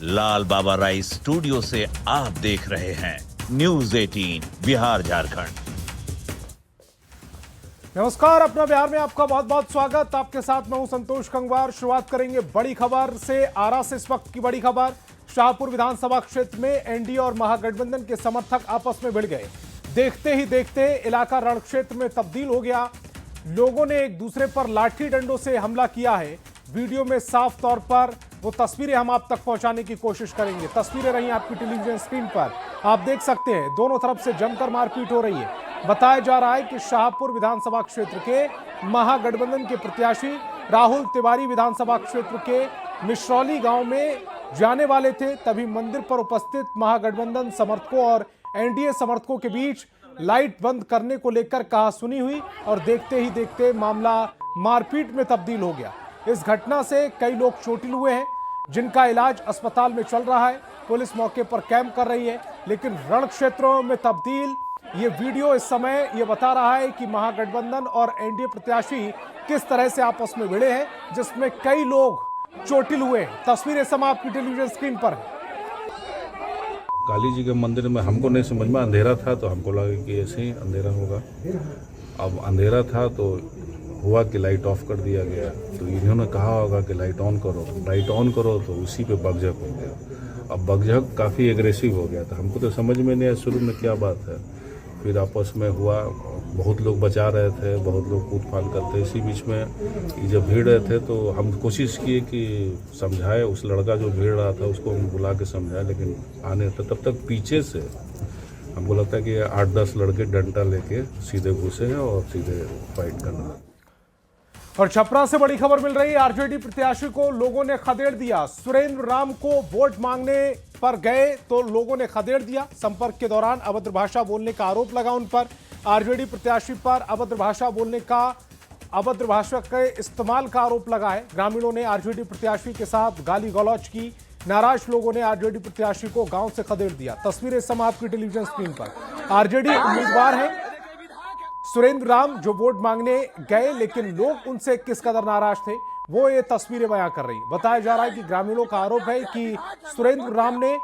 लाल बाबा rice studio से आप देख रहे हैं न्यूज 18 बिहार झारखंड। नमस्कार, अपना बिहार में आपका बहुत बहुत स्वागत। आपके साथ मैं हूं संतोष गंगवार। शुरुआत करेंगे बड़ी खबर से। आरा से इस वक्त की बड़ी खबर, शाहपुर विधानसभा क्षेत्र में एनडीए और महागठबंधन के समर्थक आपस में भिड़ गए। देखते ही देखते इलाका रण क्षेत्र में तब्दील हो गया। लोगों ने एक दूसरे पर लाठी डंडों से हमला किया है। वीडियो में साफ तौर पर वो तस्वीरें हम आप तक पहुंचाने की कोशिश करेंगे। तस्वीरें रही आपकी टेलीविजन स्क्रीन पर, आप देख सकते हैं दोनों तरफ से जमकर मारपीट हो रही है। बताया जा रहा है कि शाहपुर विधानसभा क्षेत्र के महागठबंधन के प्रत्याशी राहुल तिवारी विधानसभा क्षेत्र के मिश्रौली गांव में जाने वाले थे, तभी मंदिर पर उपस्थित महागठबंधन समर्थकों और एनडीए समर्थकों के बीच लाइट बंद करने को लेकर कहासुनी हुई और देखते ही देखते मामला मारपीट में तब्दील हो गया। इस घटना से कई लोग चोटिल हुए हैं, जिनका इलाज अस्पताल में चल रहा है। पुलिस मौके पर कैंप कर रही है, लेकिन रण क्षेत्रों में तब्दील ये वीडियो इस समय ये बता रहा है कि महागठबंधन और एनडीए प्रत्याशी किस तरह से आपस में भिड़े हैं, जिसमें कई लोग चोटिल हुए हैं। तस्वीरें इस समय आपकी टेलीविजन स्क्रीन पर है। काली जी के मंदिर में हमको नहीं समझ में, अंधेरा था तो हमको लगा कि ऐसे ही अंधेरा होगा। अब अंधेरा था तो हुआ कि लाइट ऑफ कर दिया गया, तो इन्होंने कहा होगा कि लाइट ऑन करो, तो उसी पे बगझक हो गया। अब बगझक काफ़ी एग्रेसिव हो गया था, हमको तो समझ में नहीं आया शुरू में क्या बात है। फिर आपस में हुआ, बहुत लोग बचा रहे थे, बहुत लोग कूद फान करते। इसी बीच में ये जब भीड़ रहे थे तो हम कोशिश किए कि समझाए, उस लड़का जो भीड़ रहा था उसको हम बुला के समझाए, लेकिन आने तब तक पीछे से हमको लगता है कि 8-10 लड़के डंडा लेके सीधे घुसे हैं और सीधे फाइट करना। और छपरा से बड़ी खबर मिल रही है। आरजेडी प्रत्याशी को लोगों ने खदेड़ दिया। सुरेंद्र राम को वोट मांगने पर गए तो लोगों ने खदेड़ दिया। संपर्क के दौरान अभद्र भाषा बोलने का आरोप लगा उन पर। आरजेडी प्रत्याशी पर अभद्र भाषा के इस्तेमाल का आरोप लगा है। ग्रामीणों ने आरजेडी प्रत्याशी के साथ गाली गलौज की। नाराज लोगों ने आरजेडी प्रत्याशी को गांव से खदेड़ दिया। तस्वीरें इस समय आपकी टेलीविजन स्क्रीन पर। आरजेडी उम्मीदवार है सुरेंद्र राम जो वोट मांगने गए, लेकिन लोग उनसे किस कदर नाराज थे वो ये तस्वीरें बयां कर रही। बताया जा रहा है कि ग्रामीणों का आरोप है कि सुरेंद्र राम ने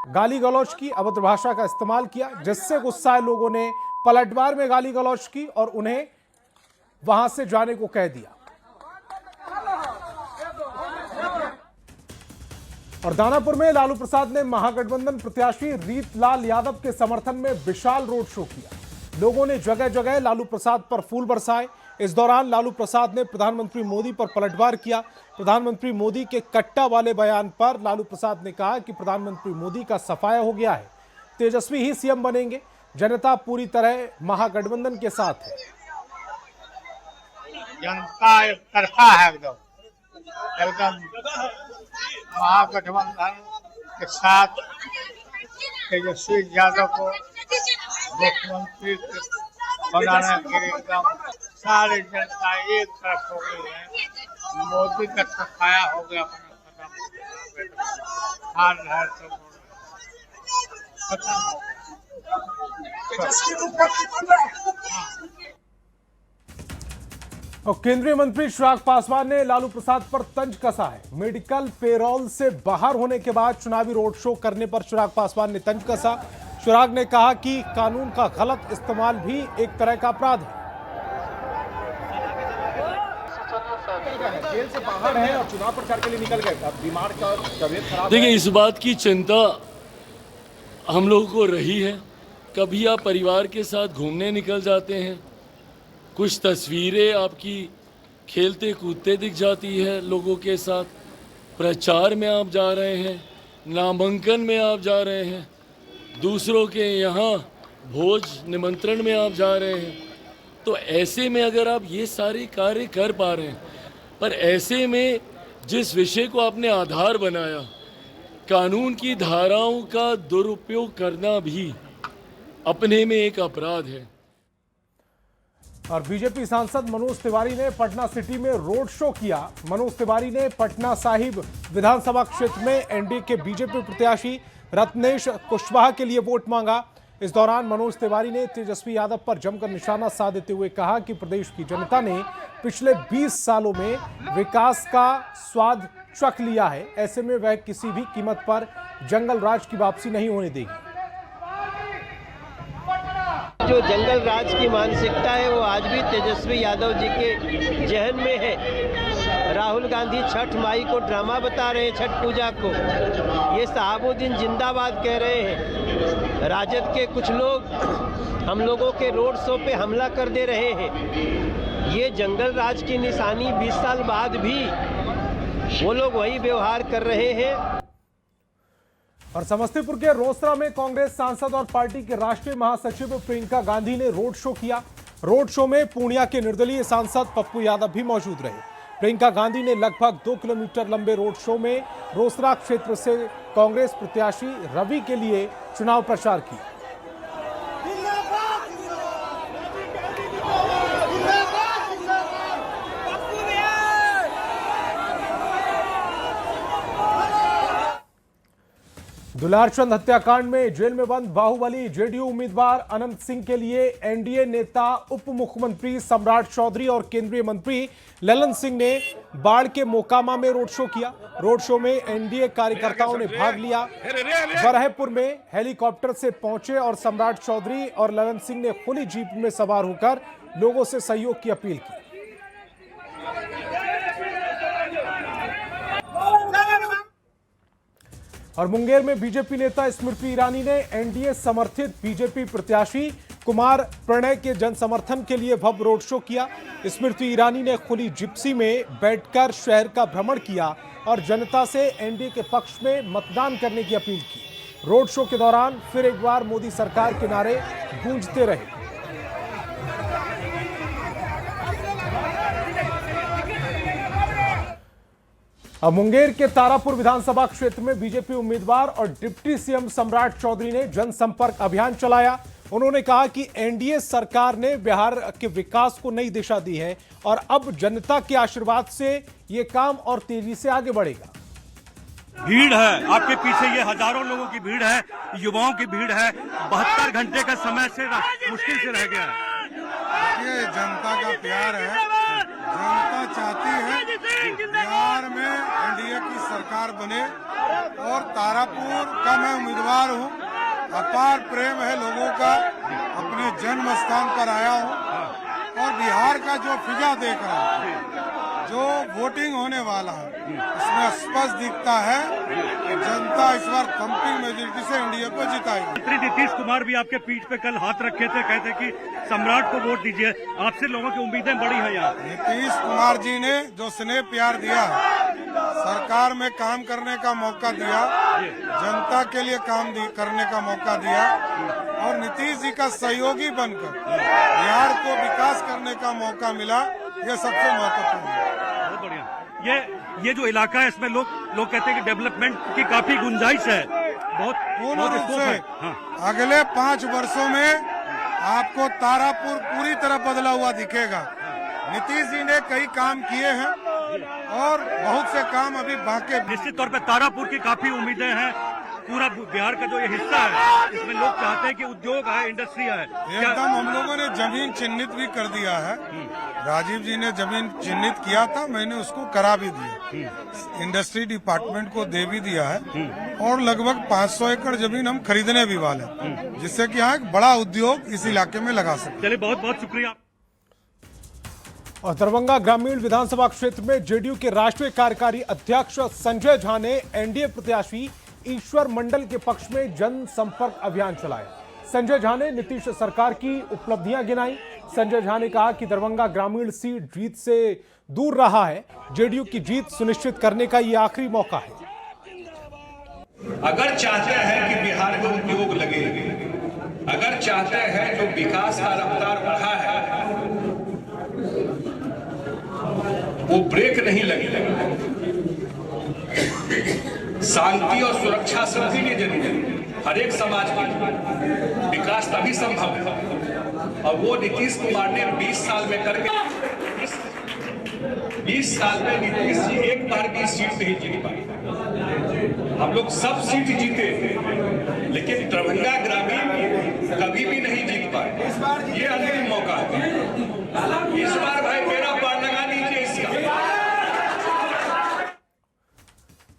गाली गलौज की, अभद्र भाषा का इस्तेमाल किया, जिससे गुस्साए लोगों ने पलटवार में गाली गलौज की और उन्हें वहां से जाने को कह दिया। और दानापुर में लालू प्रसाद ने महागठबंधन प्रत्याशी रीतलाल यादव के समर्थन में विशाल रोड शो किया। लोगों ने जगह जगह लालू प्रसाद पर फूल बरसाए। इस दौरान लालू प्रसाद ने प्रधानमंत्री मोदी पर पलटवार किया। प्रधानमंत्री मोदी के कट्टा वाले बयान पर लालू प्रसाद ने कहा कि प्रधानमंत्री मोदी का सफाया हो गया है, तेजस्वी ही सीएम बनेंगे, जनता पूरी तरह महागठबंधन के साथ है। जनता एक तरफा है, एकदम महागठबंधन के साथ तेजस्वी यादव को मुख्यमंत्री बनाने के लिए एकदम सारी जनता एक तरफ हो गई है। मोदी का सफाया हो गया, और केंद्रीय मंत्री चिराग पासवान ने लालू प्रसाद पर तंज कसा है। मेडिकल पेरोल से बाहर होने के बाद चुनावी रोड शो करने पर चिराग पासवान ने तंज कसा। चिराग ने कहा कि कानून का गलत इस्तेमाल भी एक तरह का अपराध है। जेल से बाहर है और चुनाव प्रचार के लिए निकल गए, अब बीमार का तबीयत खराब। देखिए, इस बात की चिंता हम लोगों को रही है। कभी आप परिवार के साथ घूमने निकल जाते हैं, कुछ तस्वीरें आपकी खेलते कूदते दिख जाती है लोगों के साथ, प्रचार में आप जा रहे हैं, नामांकन में आप जा रहे हैं, दूसरों के यहाँ भोज निमंत्रण में आप जा रहे हैं। तो ऐसे में अगर आप ये सारे कार्य कर पा रहे हैं, पर ऐसे में जिस विषय को आपने आधार बनाया, कानून की धाराओं का दुरुपयोग करना भी अपने में एक अपराध है। और बीजेपी सांसद मनोज तिवारी ने पटना सिटी में रोड शो किया। मनोज तिवारी ने पटना साहिब विधानसभा क्षेत्र में एनडीए के बीजेपी प्रत्याशी रत्नेश कुशवाहा के लिए वोट मांगा। इस दौरान मनोज तिवारी ने तेजस्वी यादव पर जमकर निशाना साधते हुए कहा कि प्रदेश की जनता ने पिछले 20 सालों में विकास का स्वाद चख लिया है, ऐसे में वह किसी भी कीमत पर जंगल राज की वापसी नहीं होने देगी। जो जंगल राज की मानसिकता है वो आज भी तेजस्वी यादव जी के जहन में है। राहुल गांधी छठ माई को ड्रामा बता रहे हैं, छठ पूजा को। ये शहाबुद्दीन जिंदाबाद कह रहे हैं। राजद के कुछ लोग हम लोगों के रोड शो पे हमला कर दे रहे हैं। ये जंगल राज की निशानी 20 साल बाद भी वो लोग वही व्यवहार कर रहे हैं। और समस्तीपुर के रोसड़ा में कांग्रेस सांसद और पार्टी के राष्ट्रीय महासचिव प्रियंका गांधी ने रोड शो किया। रोड शो में पूर्णिया के निर्दलीय सांसद पप्पू यादव भी मौजूद रहे। प्रियंका गांधी ने लगभग 2 किलोमीटर लंबे रोड शो में रोसड़ा क्षेत्र से कांग्रेस प्रत्याशी रवि के लिए चुनाव प्रचार किया। दुलारचंद हत्याकांड में जेल में बंद बाहुबली जेडीयू उम्मीदवार अनंत सिंह के लिए एनडीए नेता उप मुख्यमंत्री सम्राट चौधरी और केंद्रीय मंत्री ललन सिंह ने बाढ़ के मोकामा में रोड शो किया। रोड शो में एनडीए कार्यकर्ताओं ने भाग लिया। बरहपुर में हेलीकॉप्टर से पहुंचे और सम्राट चौधरी और ललन सिंह ने खुली जीप में सवार होकर लोगों से सहयोग की अपील की। और मुंगेर में बीजेपी नेता स्मृति ईरानी ने एनडीए समर्थित बीजेपी प्रत्याशी कुमार प्रणय के जन समर्थन के लिए भव्य रोड शो किया। स्मृति ईरानी ने खुली जिप्सी में बैठकर शहर का भ्रमण किया और जनता से एनडीए के पक्ष में मतदान करने की अपील की। रोड शो के दौरान फिर एक बार मोदी सरकार के नारे गूंजते रहे। अब मुंगेर के तारापुर विधानसभा क्षेत्र में बीजेपी उम्मीदवार और डिप्टी सीएम सम्राट चौधरी ने जनसंपर्क अभियान चलाया। उन्होंने कहा कि एनडीए सरकार ने बिहार के विकास को नई दिशा दी है और अब जनता के आशीर्वाद से ये काम और तेजी से आगे बढ़ेगा। भीड़ है आपके पीछे, ये हजारों लोगों की भीड़ है, युवाओं की भीड़ है। 72 घंटे का समय से मुश्किल से रह गया है। ये जनता का प्यार है। जनता चाहती है बिहार में एनडीए की सरकार बने और तारापुर का मैं उम्मीदवार हूँ। अपार प्रेम है लोगों का, अपने जन्म स्थान पर आया हूँ और बिहार का जो फिजा देख रहा हूँ, जो वोटिंग होने वाला है, इसमें स्पष्ट दिखता है कि जनता इस बार थम्पिंग मेजोरिटी से एनडीए को जिताएगी। मंत्री नीतीश कुमार भी आपके पीठ पे कल हाथ रखे थे, कहते कि सम्राट को वोट दीजिए। आपसे लोगों की उम्मीदें बड़ी हैं। यहाँ नीतीश कुमार जी ने जो स्नेह प्यार दिया, सरकार में काम करने का मौका दिया, जनता के लिए काम करने का मौका दिया और नीतीश जी का सहयोगी बनकर बिहार को विकास करने का मौका मिला, ये सबसे महत्वपूर्ण है। बहुत बढ़िया। ये जो इलाका है इसमें लोग कहते हैं कि डेवलपमेंट की काफी गुंजाइश है। पूर्ण रूप से अगले 5 वर्षों में आपको तारापुर पूरी तरह बदला हुआ दिखेगा। नीतीश जी ने कई काम किए हैं और बहुत से काम अभी बाकी। निश्चित तौर पे तारापुर की काफी उम्मीदें हैं। पूरा बिहार का जो ये हिस्सा है, इसमें लोग चाहते हैं कि उद्योग आए, इंडस्ट्री आए। एकदम हम लोगों ने जमीन चिन्हित भी कर दिया है। राजीव जी ने जमीन चिन्हित किया था, मैंने उसको करा भी दिया। इंडस्ट्री डिपार्टमेंट को दे भी दिया है और लगभग 500 एकड़ जमीन हम खरीदने भी वाले, जिससे कि यहाँ एक बड़ा उद्योग इस इलाके में लगा सकते। चलिए, बहुत बहुत शुक्रिया। और दरभंगा ग्रामीण विधानसभा क्षेत्र में जेडीयू के राष्ट्रीय कार्यकारी अध्यक्ष संजय झा ने एनडीए प्रत्याशी ईश्वर मंडल के पक्ष में जनसंपर्क अभियान चलाया। संजय झा ने नीतीश सरकार की उपलब्धियां गिनाई। संजय झा ने कहा कि दरभंगा ग्रामीण सीट जीत से दूर रहा है। जेडीयू की जीत सुनिश्चित करने का ये आखिरी मौका है। अगर चाहते हैं कि बिहार में उद्योग लगे, अगर चाहते हैं जो विकास का रफ्तार बढ़ा है वो ब्रेक नहीं लगे, शांति और सुरक्षा सबके लिए जरूरी है। हर एक समाज में विकास तभी संभव है और वो नीतीश कुमार ने 20 साल में करके 20 साल में नीतीश जी एक बार भी सीट नहीं जीत पाए। हम लोग सब सीट जीते, लेकिन दरभंगा ग्रामीण कभी भी नहीं जीत पाए। ये अंतिम मौका है। इस बार भाई मेरा पार लगा लीजिए इसका।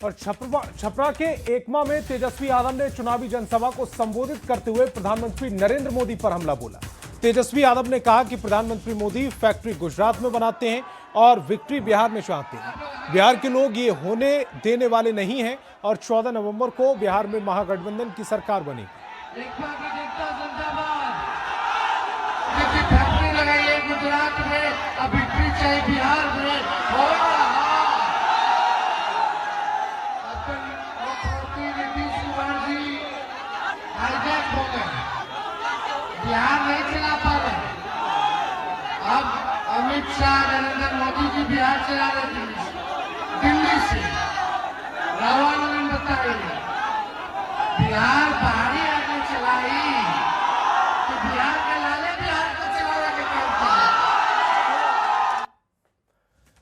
और छपरा के एकमा में तेजस्वी यादव ने चुनावी जनसभा को संबोधित करते हुए प्रधानमंत्री नरेंद्र मोदी पर हमला बोला। तेजस्वी यादव ने कहा कि प्रधानमंत्री मोदी फैक्ट्री गुजरात में बनाते हैं और विक्ट्री बिहार में चाहते हैं। बिहार के लोग ये होने देने वाले नहीं हैं और 14 नवंबर को बिहार में महागठबंधन की सरकार बनेगी। फैक्ट्री लगाइए गुजरात में, अब विक्ट्री चाहिए बिहार में। मुख्यमंत्री नीतीश कुमार जी हाईजैक हो गए, बिहार नहीं चला पा रहे। अब अमित शाह नरेंद्र मोदी जी बिहार चला रहे दिल्ली से। रावण बताइए बिहार बाहरी आगे चलाई तो बिहार के लाले बिहार को चलाने के काम किया।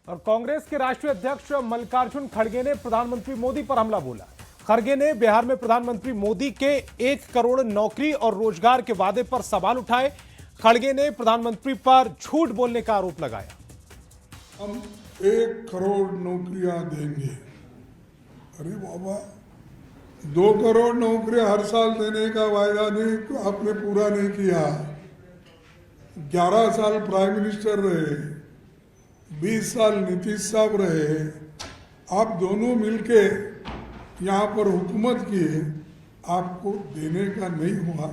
और कांग्रेस के राष्ट्रीय अध्यक्ष मल्लिकार्जुन खड़गे ने प्रधानमंत्री मोदी पर हमला बोला। खड़गे ने बिहार में प्रधानमंत्री मोदी के 1 करोड़ नौकरी और रोजगार के वादे पर सवाल उठाए। खड़गे ने प्रधानमंत्री पर झूठ बोलने का आरोप लगाया। हम 1 करोड़ नौकरियां देंगे। अरे बाबा, 2 करोड़ नौकरियां हर साल देने का वायदा नहीं आपने पूरा नहीं किया। 11 साल प्राइम मिनिस्टर रहे, 20 साल नीतीश साहब रहे, आप दोनों मिलके यहाँ पर हुकूमत किए, आपको देने का नहीं हुआ,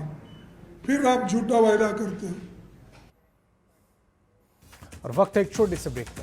फिर आप झूठा वायदा करते हो। और वक्त है एक छोटे से ब्रेक का।